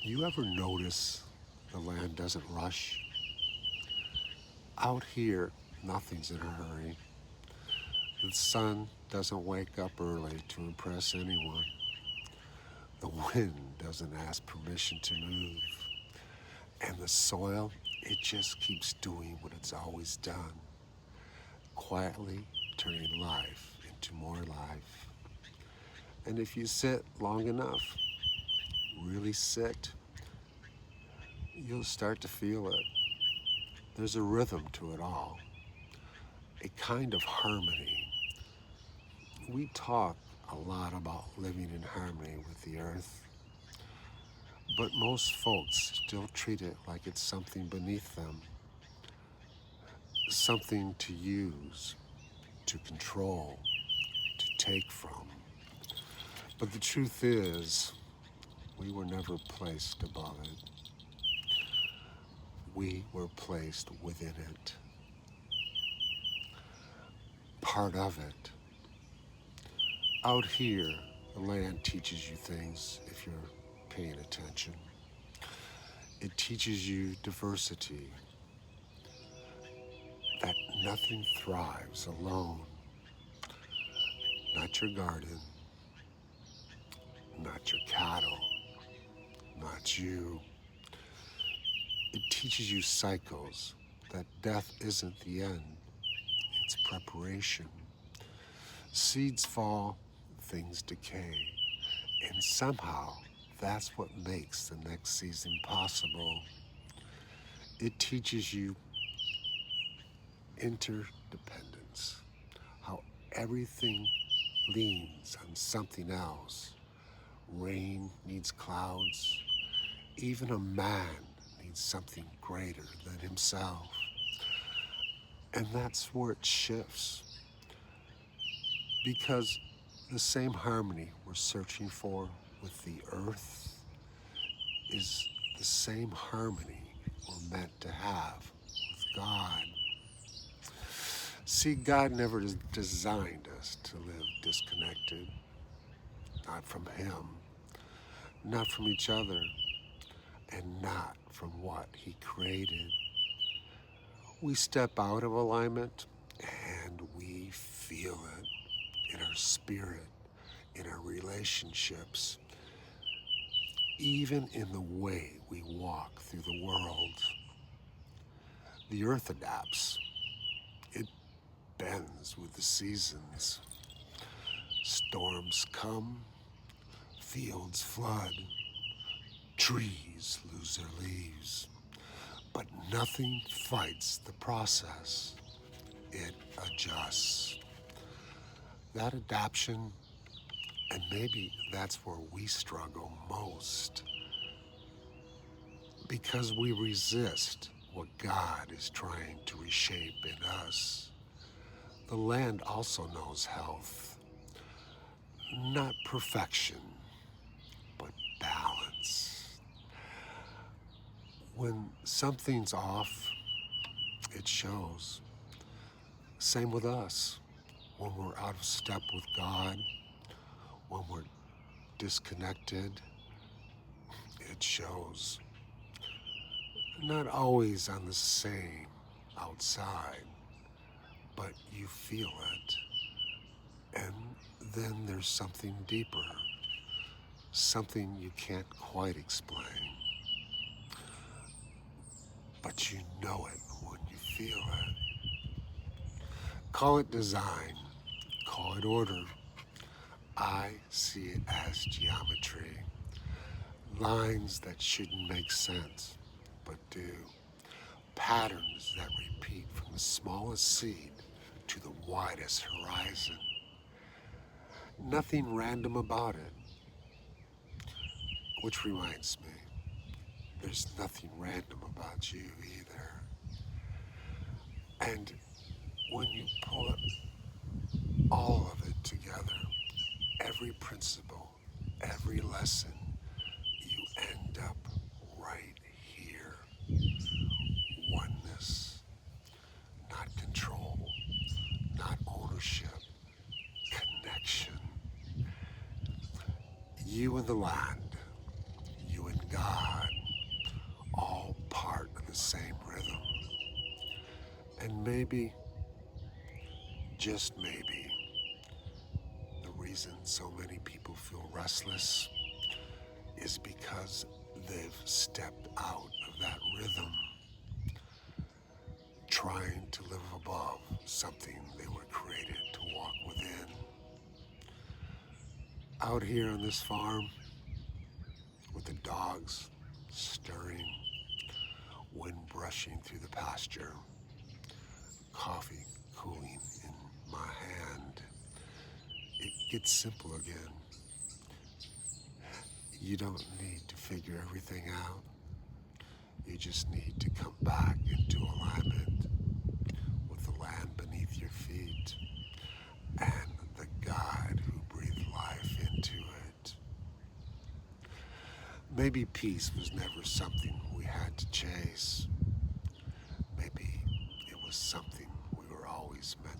You ever notice the land doesn't rush? Out here, nothing's in a hurry. The sun doesn't wake up early to impress anyone. The wind doesn't ask permission to move. And the soil, it just keeps doing what it's always done, quietly turning life into more life. And if you sit long enough, really sit, you'll start to feel it. There's a rhythm to it all, a kind of harmony. We talk a lot about living in harmony with the earth, but most folks still treat it like it's something beneath them, something to use, to control, to take from. But the truth is, we were never placed above it. We were placed within it, part of it. Out here, the land teaches you things if you're paying attention. It teaches you diversity, that nothing thrives alone. Not your garden, not your cattle, not you. It teaches you cycles, that death isn't the end, it's preparation. Seeds fall, things decay, and somehow that's what makes the next season possible. It teaches you interdependence, how everything leans on something else. Rain needs clouds. Even a man needs something greater than himself. And that's where it shifts. Because the same harmony we're searching for with the earth is the same harmony we're meant to have with God. See, God never designed us to live disconnected, not from Him, not from each other, and not from what He created. We step out of alignment and we feel it in our spirit, in our relationships, even in the way we walk through the world. The earth adapts. It bends with the seasons. Storms come, fields flood, trees lose their leaves. But nothing fights the process. It adjusts. That adaptation, and maybe that's where we struggle most, because we resist what God is trying to reshape in us. The land also knows health, not perfection, but balance. When something's off, it shows. Same with us. When we're out of step with God, when we're disconnected, it shows. Not always on the same outside, but you feel it. And then there's something deeper, something you can't quite explain, but you know it when you feel it. Call it design, call it order. I see it as geometry. Lines that shouldn't make sense, but do. Patterns that repeat from the smallest seed to the widest horizon. Nothing random about it. Which reminds me, there's nothing random about you either. And when you pull it, all of it together, every principle, every lesson, you end up right here. Oneness, not control, not ownership, connection. You and the land, you and God, And maybe, just maybe, the reason so many people feel restless is because they've stepped out of that rhythm, trying to live above something they were created to walk within. Out here on this farm, with the dogs stirring, wind brushing through the pasture, coffee cooling in my hand, it gets simple again. You don't need to figure everything out. You just need to come back into alignment with the land beneath your feet and the God who breathed life into it. Maybe peace was never something we had to chase. Maybe it was something we were always meant